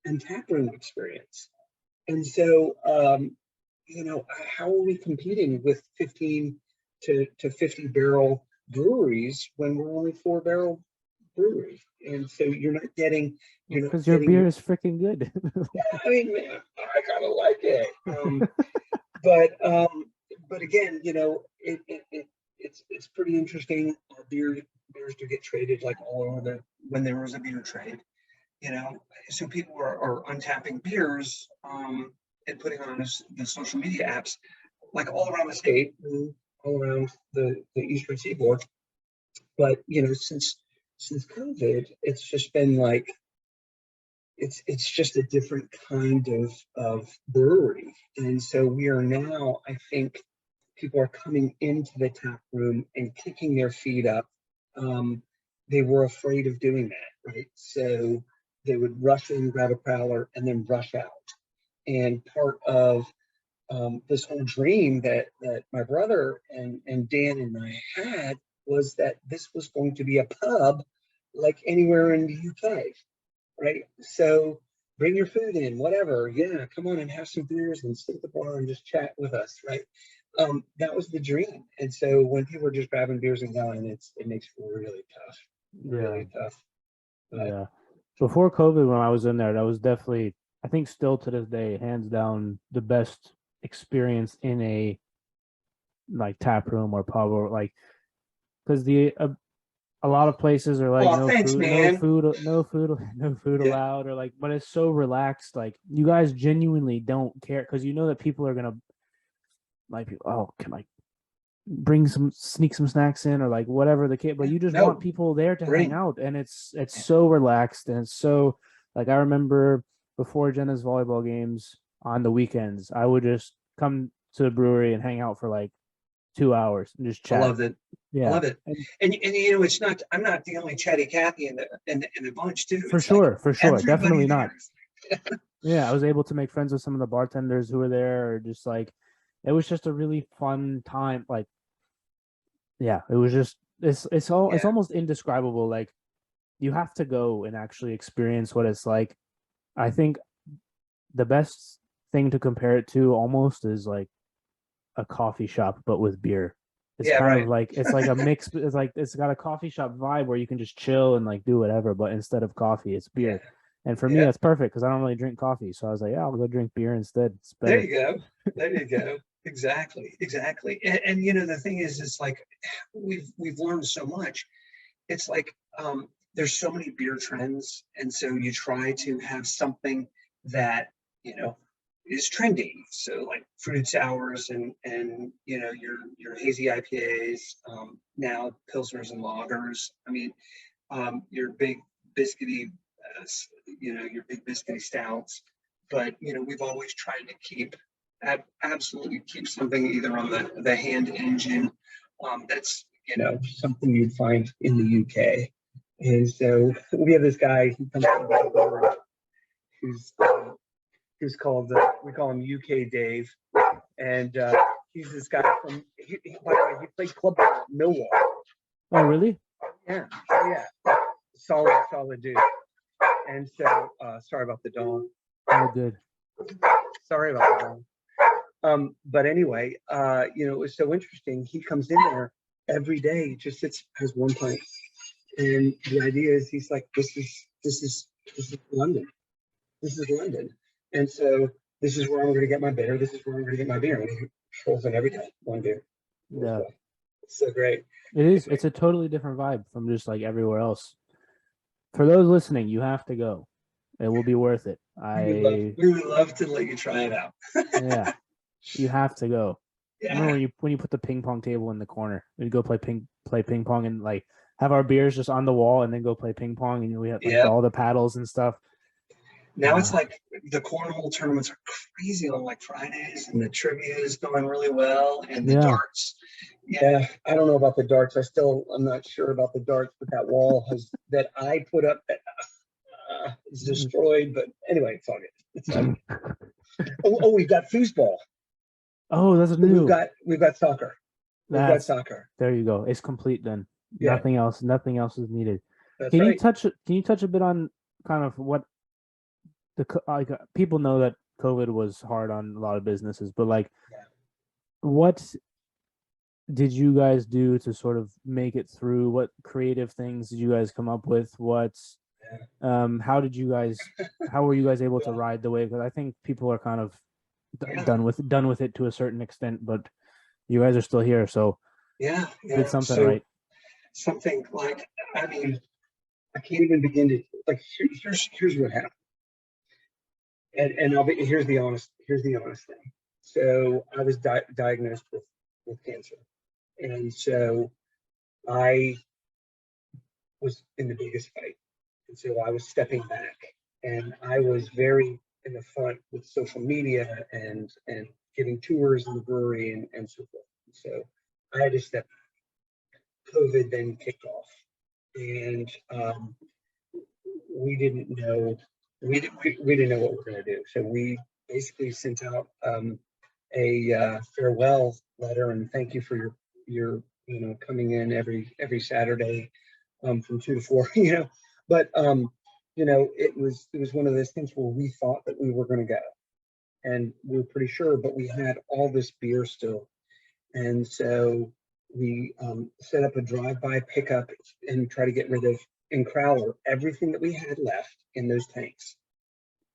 and taproom experience. And so, how are we competing with 15 to 50 barrel breweries when we're only 4 barrel brewery? And so you're not getting, because your beer is freaking good. I kind of like it. But again, it's pretty interesting. Beers do get traded like all over when there was a beer trade, so people are untapping beers and putting on the social media apps like all around the state, and all around the Eastern Seaboard. But since COVID, it's just been like it's just a different kind of brewery, and so we are now. I think people are coming into the tap room and kicking their feet up. They were afraid of doing that, right? So they would rush in, grab a growler, and then rush out. And part of this whole dream that my brother and Dan and I had was that this was going to be a pub like anywhere in the UK, right? So bring your food in, whatever. Yeah, come on and have some beers and sit at the bar and just chat with us, right? That was the dream. And so when people are just grabbing beers and going, it makes it really tough. Really tough. But, yeah. Before COVID, when I was in there, that was definitely, I think still to this day, hands down, the best experience in a like tap room or pub, or like, because a lot of places are like thanks, food, man. no food allowed, or like, but it's so relaxed. Like you guys genuinely don't care because you know that people are gonna like, oh, can I sneak some snacks in or like whatever the kid, but you just want people there to hang out, and it's so relaxed, and it's so like, I remember before Jenna's volleyball games on the weekends, I would just come to the brewery and hang out for like 2 hours and just chat. I love it. Yeah. I love it. And it's not, I'm not the only chatty Cathy in the bunch too. For sure. Definitely not. Yeah. I was able to make friends with some of the bartenders who were there, or just like, it was just a really fun time. Like, yeah, it was just, it's almost indescribable. Like you have to go and actually experience what it's like. I think the best thing to compare it to almost is like a coffee shop, but with beer. It's kind of like, it's like a mix. It's like, it's got a coffee shop vibe where you can just chill and like do whatever, but instead of coffee, it's beer. And for me, that's perfect because I don't really drink coffee. So I was like, yeah, I'll go drink beer instead. It's better. There you go. Exactly. And the thing is, it's like we've learned so much. It's like there's so many beer trends, and so you try to have something that is trendy. So like fruit sours and your hazy IPAs, now pilsners and lagers. I mean, your big biscuity, your big biscuity stouts. But we've always tried to absolutely keep something either on the hand engine. That's something you'd find in the UK. And so we have this guy who comes from the brewery who's called, we call him UK Dave. And he's this guy by the way, he played club ball at Millwall. Oh, really? Yeah. Oh, yeah. Solid dude. And so, sorry about the dog. Oh, good. Sorry about the dog. But anyway, it was so interesting. He comes in there every day, just sits, has one pint. And the idea is, he's like, this is London. This is London. And so this is where I'm going to get my beer. This is where I'm going to get my beer. And he rolls in every day, one beer. Yeah. It's so great. It is. It's a totally different vibe from just like everywhere else. For those listening, you have to go. It will be worth it. We would love to let you try it out. Yeah. You have to go. Yeah. I remember when you put the ping pong table in the corner, we'd go play ping pong and like have our beers just on the wall and then go play ping pong, and we have like all the paddles and stuff. Now it's like the cornhole tournaments are crazy on like Fridays, and the trivia is going really well, and the darts. Yeah, I don't know about the darts. I'm not sure about the darts, but that wall that I put up is destroyed. But anyway, it's all good. It's all good. We've got foosball. Oh, that's new. We've got soccer. We've got soccer. There you go. It's complete then. Yeah. Nothing else is needed. That's Can right. you touch a bit on kind of what people know that COVID was hard on a lot of businesses, but like, what did you guys do to sort of make it through? What creative things did you guys come up with? How were you guys able to ride the wave? Because I think people are kind of done with it to a certain extent, but you guys are still here. So Yeah, Did yeah. something So right. something like, I mean, I can't even begin to like. Here's what happened, and here's the honest thing. So I was diagnosed with cancer, and so I was in the biggest fight, and so I was stepping back, and I was very in the front with social media and giving tours in the brewery and so forth. So I had to step. COVID then kicked off, and we didn't know we didn't know what we were going to do. So we basically sent out a farewell letter and thank you for your coming in every Saturday from 2 to 4. But it was one of those things where we thought that we were going to go, and we were pretty sure, but we had all this beer still, and so we set up a drive-by pickup and try to get rid of and crowler everything that we had left in those tanks.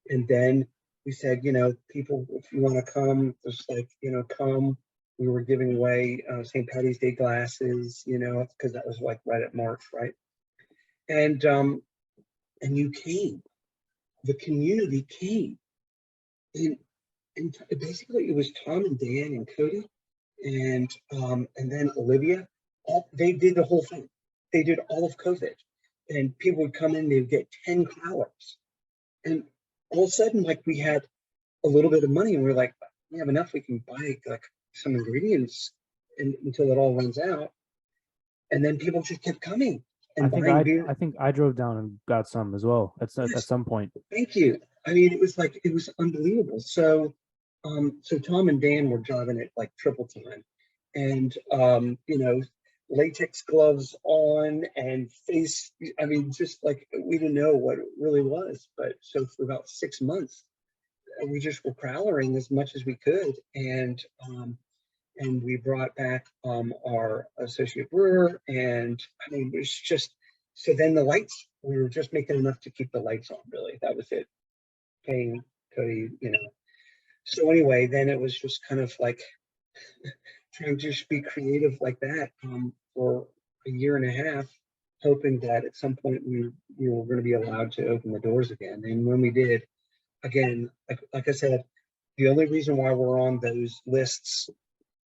And then we said, people, if you want to come, just come. We were giving away St. Patty's Day glasses, because that was like right at March, right? And you came, the community came, and basically it was Tom and Dan and Cody and then Olivia. They did the whole thing. They did all of COVID, and people would come in. They would get 10 crowlers, and all of a sudden, like we had a little bit of money, and we're like, we have enough. We can buy like some ingredients until it all runs out, and then people just kept coming and buying beer. I think I drove down and got some as well at Yes, some point. thank you. I mean, it was unbelievable. So, so Tom and Dan were driving it like triple time, and latex gloves on and face. I mean, just like we didn't know what it really was. But so for about 6 months, we just were crowlering as much as we could, and we brought back our associate brewer, and I mean, it was just so then the lights. We were just making enough to keep the lights on. Really, that was it. Paying Cody, So anyway, then it was just kind of like trying to just be creative like that for a year and a half, hoping that at some point we were going to be allowed to open the doors again. And when we did, again, like I said, the only reason why we're on those lists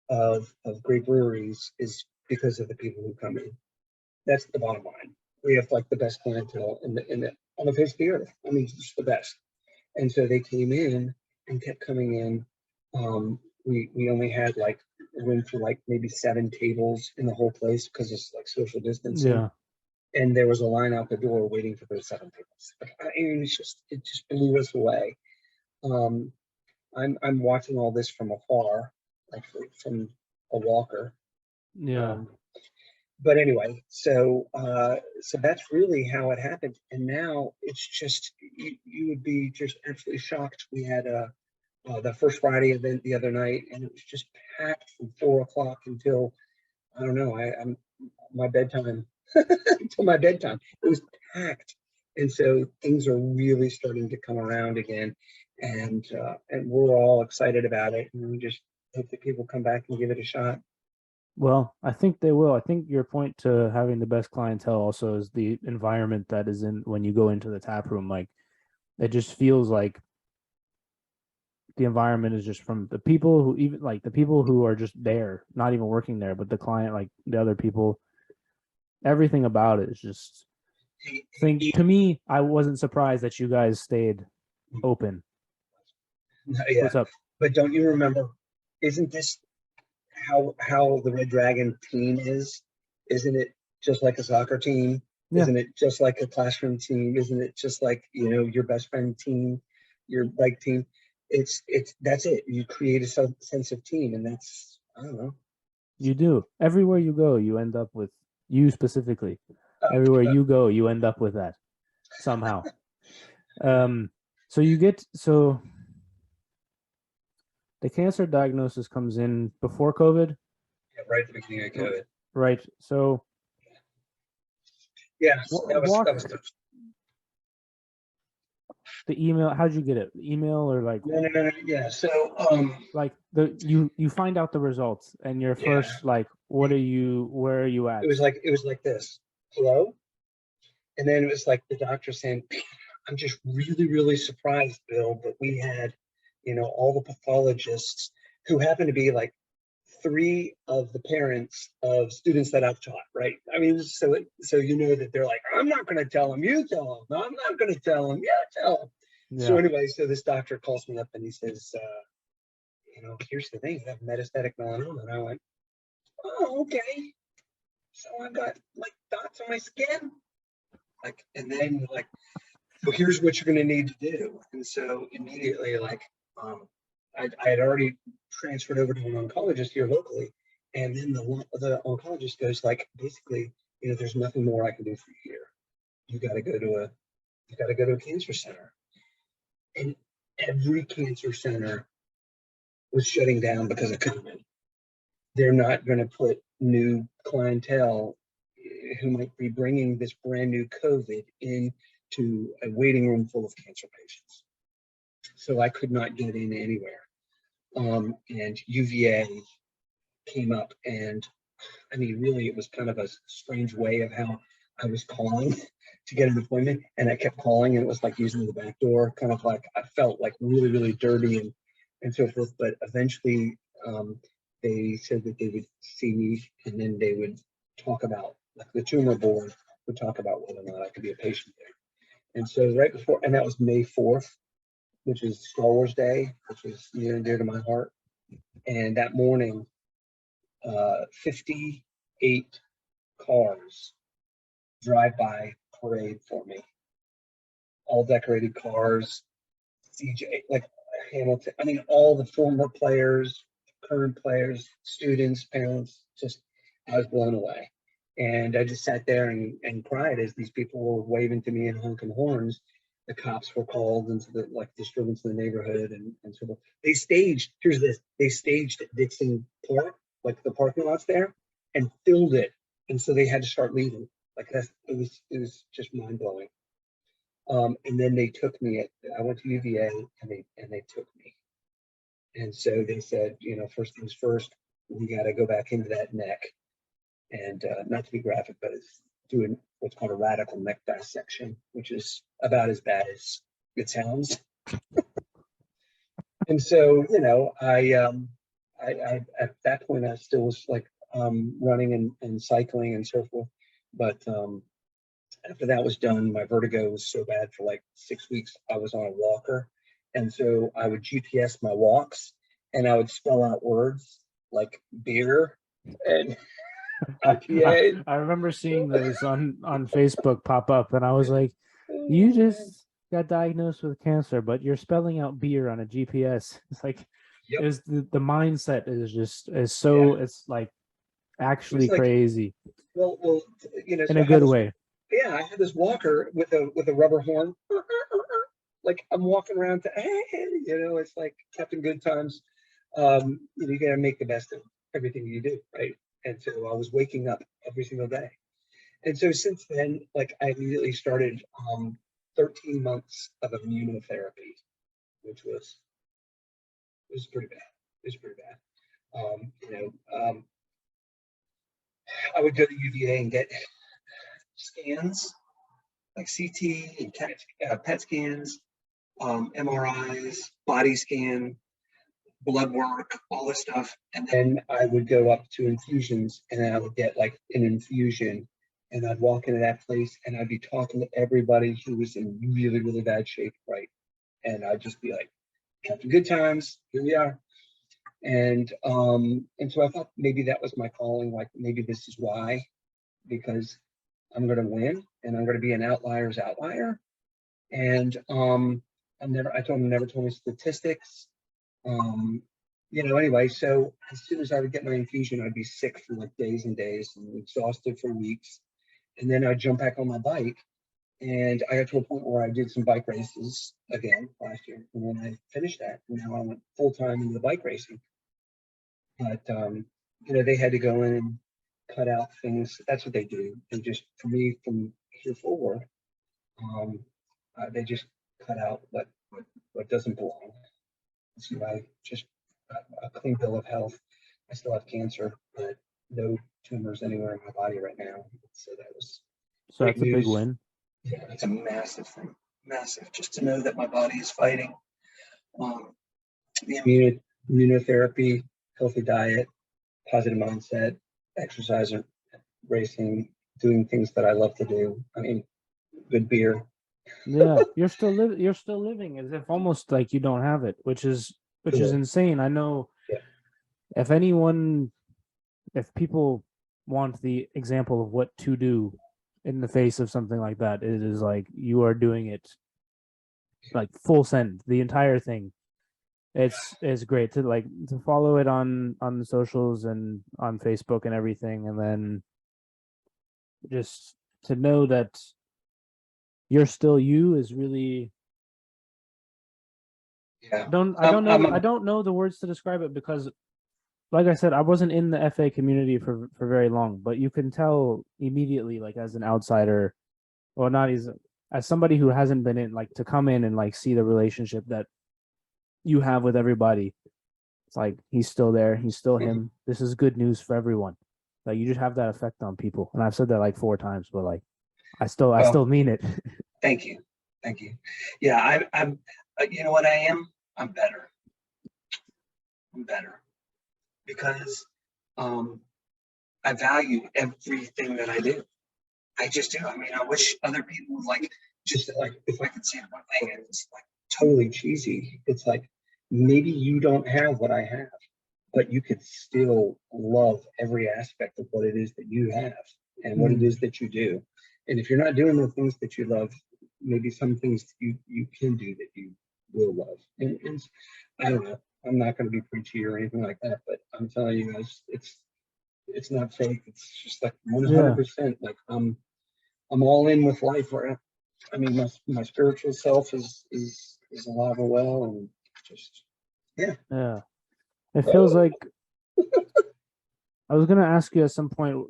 of great breweries is because of the people who come in. That's the bottom line. We have like the best clientele on the face of the earth. I mean, it's the best. And so they came in and kept coming in. We only had like room for like maybe 7 tables in the whole place because it's like social distancing. Yeah. And there was a line out the door waiting for those 7 tables. I mean, it just blew us away. I'm watching all this from afar, like from a walker. Yeah. But anyway, so that's really how it happened. And now it's just you would be just absolutely shocked. We had the first Friday event the other night, and it was just packed from 4 o'clock until I don't know. I'm my bedtime until my bedtime. It was packed, and so things are really starting to come around again, and we're all excited about it, and we just hope that people come back and give it a shot. Well, I think they will. I think your point to having the best clientele also is the environment that is in when you go into the tap room. Like it just feels like the environment is just from the people who even like the people who are just there, not even working there, but the client, like the other people, everything about it is just to me, I wasn't surprised that you guys stayed open. Yeah. What's up? But don't you remember, isn't this how the Red Dragon team is? Isn't it just like a soccer team? Yeah. Isn't it just like a classroom team? Isn't it just like, your best friend team, your bike team? That's it. You create a sense of team, and that's, I don't know. You do. Everywhere you go, you end up with you specifically. Everywhere you go, you end up with that somehow. So the cancer diagnosis comes in before COVID? Yeah, right at the beginning of COVID. Right. So yeah, that was the email. How'd you get it? Email or like? No. Yeah. So like you find out the results, and your first like Where are you at? It was like this. Hello? And then it was like the doctor saying, I'm just really, really surprised, Bill, that we had, all the pathologists who happen to be like 3 of the parents of students that I've taught, right? I mean, so that they're like, I'm not going to tell them, you tell them. I'm not going to tell them, you tell them. So Yeah. anyway, so this doctor calls me up and he says, here's the thing, you have metastatic melanoma. And I went, oh, okay. So I've got like dots on my skin. And then so here's what you're going to need to do. And so immediately, I had already transferred over to an oncologist here locally. And then the oncologist goes basically, there's nothing more I can do for you here. You got to go to a cancer center. And every cancer center was shutting down because of COVID. They're not going to put new clientele who might be bringing this brand new COVID into a waiting room full of cancer patients. So I could not get in anywhere. And UVA came up, and I mean, really, it was kind of a strange way of how I was calling to get an appointment, and I kept calling, and it was like using the back door, kind of like I felt like really, really dirty and so forth. But eventually, they said that they would see me, and then they would talk about, like the tumor board would talk about whether or not I could be a patient there. And so right before, and that was May 4th, which is Star Wars Day, which is near and dear to my heart. And that morning, 58 cars drive-by parade for me. All decorated cars, CJ, like Hamilton. I mean, all the former players, current players, students, parents, just, I was blown away. And I just sat there and cried as these people were waving to me and honking horns. The cops were called into the disturbance in the neighborhood, and so they staged. Here's this: they staged at Dixon Park, like the parking lots there, and filled it. And so they had to start leaving. It was just mind blowing. And then they took me. I went to UVA, and they took me. And so they said, first things first, we got to go back into that neck, and not to be graphic, but it's doing what's called a radical neck dissection, which is about as bad as it sounds. And so, I at that point I still was running and cycling and so forth. But after that was done, my vertigo was so bad for like 6 weeks. I was on a walker, and so I would GPS my walks, and I would spell out words like beer and IPA. I remember seeing those on Facebook pop up, and I was like, you just got diagnosed with cancer, but you're spelling out beer on a GPS. It's like, Yep. it was the mindset is so, it's like actually crazy. Well, in so a good way. Yeah, I had this walker with a rubber horn. Like I'm walking around to, it's like Captain Good Times. You gotta make the best of everything you do, right? And so I was waking up every single day. And so since then, I immediately started 13 months of immunotherapy, which was pretty bad. It was pretty bad. I would go to UVA and get scans, like CT and PET scans, MRIs, body scan, blood work, all this stuff. And then I would go up to infusions, and then I would get like an infusion, and I'd walk into that place and I'd be talking to everybody who was in really, really bad shape, right? And I'd just be like, Captain Good Times, here we are. And so I thought maybe that was my calling, like maybe this is why, because I'm going to win and I'm going to be an outlier's outlier. And I told him, never told me statistics. Anyway, so as soon as I would get my infusion, I'd be sick for like days and days and exhausted for weeks. And then I'd jump back on my bike, and I got to a point where I did some bike races again last year. And then I finished that, and now I went full time into the bike racing. But, they had to go in and cut out things. That's what they do. They just, for me, from here forward, they just cut out what doesn't belong. So I just a clean bill of health. I still have cancer, but no tumors anywhere in my body right now. So that was So great that's a big news. win. Yeah, it's a massive thing, massive. Just to know that my body is fighting. The immunotherapy, healthy diet, positive mindset, exercise, racing, doing things that I love to do. I mean, good beer. Yeah, you're still living as if almost like you don't have it, which is Cool. insane. I know Yeah. if people want the example of what to do in the face of something like that, it is like you are doing it like full send, the entire thing. It's great to follow it on the socials and on Facebook and everything, and then just to know that you're still you is really Yeah. I don't know the words to describe it, because like I said, I wasn't in the FA community for very long, but you can tell immediately, like as an outsider, or not as somebody who hasn't been in, like to come in and like see the relationship that you have with everybody. It's like he's still there, he's still him. This is good news for everyone. Like you just have that effect on people, and I've said that like 4 times, but like I still mean it. Thank you. Thank you. Yeah, I'm you know what I am? I'm better. I'm better because I value everything that I do. I just do. I mean, I wish other people would just if I could say one thing, and it's like totally cheesy. It's like maybe you don't have what I have, but you could still love every aspect of what it is that you have and what it is that you do. And if you're not doing the things that you love, maybe some things you can do that you will love. And I don't know. I'm not going to be preachy or anything like that, but I'm telling you guys, it's not fake. It's just like 100%. Like I'm all in with life. Where I mean, my spiritual self is alive and well, and just yeah. It feels like I was gonna ask you at some point,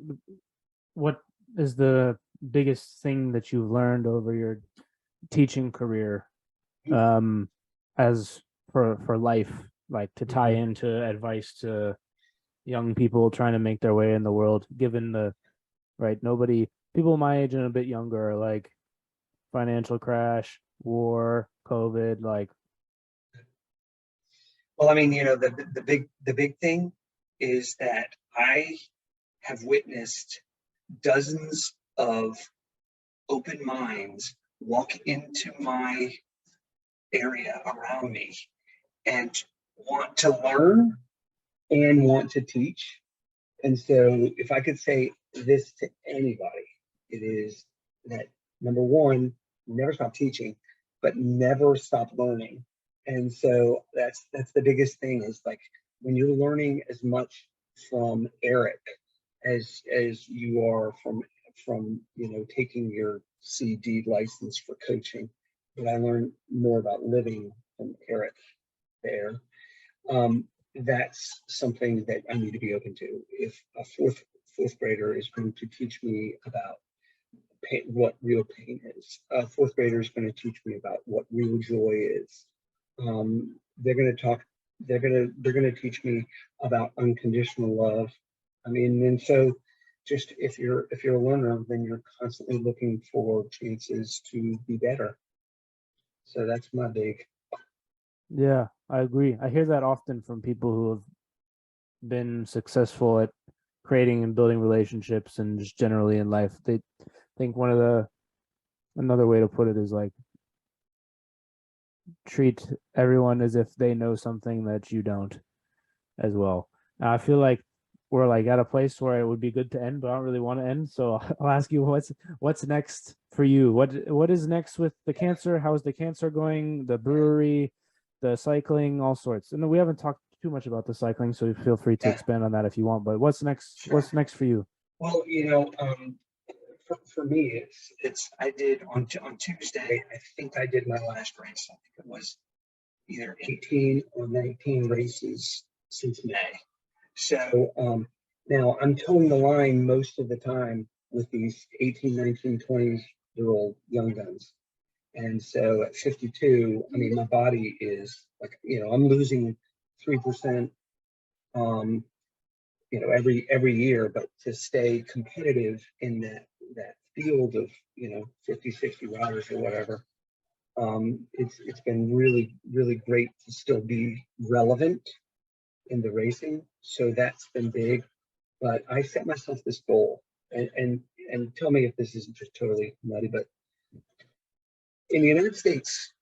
what is the biggest thing that you've learned over your teaching career, as for life, like to tie into advice to young people trying to make their way in the world, given the right people my age and a bit younger are like financial crash, war, COVID, like. Well, I mean, the big thing is that I have witnessed dozens of open minds walk into my area around me and want to learn and want to teach. And so if I could say this to anybody, it is that number one, never stop teaching, but never stop learning. And so that's the biggest thing, is like when you're learning as much from Eric as you are from taking your CD license for coaching. But I learned more about living from Eric there. That's something that I need to be open to. If a fourth grader is going to teach me about pain, what real pain is, a fourth grader is going to teach me about what real joy is. They're going to teach me about unconditional love. I mean, and so just if you're a learner, then you're constantly looking for chances to be better. So that's my big. Yeah, I agree. I hear that often from people who have been successful at creating and building relationships and just generally in life. They think another way to put it is like treat everyone as if they know something that you don't as well. Now, I feel like we're like at a place where it would be good to end, but I don't really want to end. So I'll ask you what's next for you? What is next with the cancer? How's the cancer going? The brewery, the cycling, all sorts. And we haven't talked too much about the cycling, so feel free to expand on that if you want. But what's next? Sure. What's next for you? Well, for me, it's I did on Tuesday. I think I did my last race. I think it was either 18 or 19 races since May. So now I'm towing the line most of the time with these 18, 19, 20-year-old young guns. And so at 52, I mean, my body is like, I'm losing 3%. every year, but to stay competitive in that field of 50, 60 riders or whatever. It's been really, really great to still be relevant in the racing. So that's been big. But I set myself this goal, and tell me if this isn't just totally nutty, but in the United States,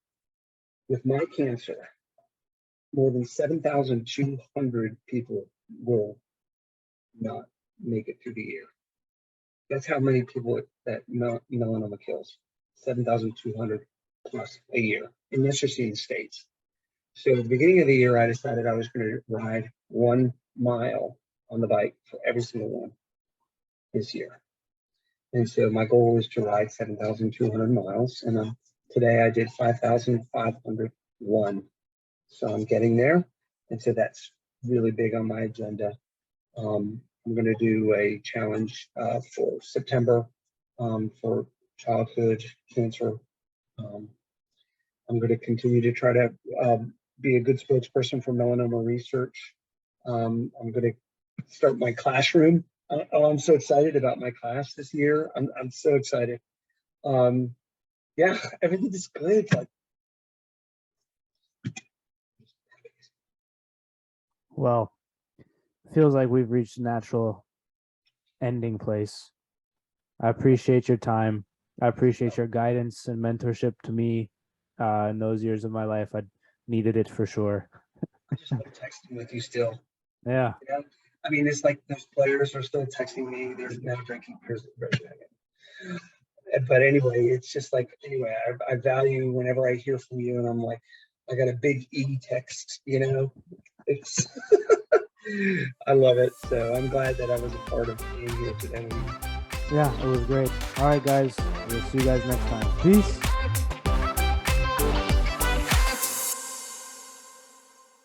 with my cancer, more than 7,200 people will not make it through the year. That's how many people that melanoma kills. 7,200 plus a year, and that's just in the States. So at the beginning of the year, I decided I was going to ride 1 mile on the bike for every single one this year. And so my goal was to ride 7,200 miles, and today I did 5,501. So I'm getting there, and so that's really big on my agenda. I'm going to do a challenge for September for childhood cancer. I'm going to continue to try to be a good spokesperson for Melanoma Research. I'm going to start my classroom. I'm so excited about my class this year. I'm so excited. Yeah, everything is good. Well, feels like we've reached a natural ending place. I appreciate your time. I appreciate your guidance and mentorship to me in those years of my life. I needed it for sure. I just love texting with you still. Yeah. I mean, it's like those players are still texting me. They're now drinking beers at Red Dragon. But anyway, it's just like, I value whenever I hear from you, and I'm like, I got a big E text, it's, I love it. So I'm glad that I was a part of being here today. Yeah, it was great. All right, guys. We'll see you guys next time. Peace.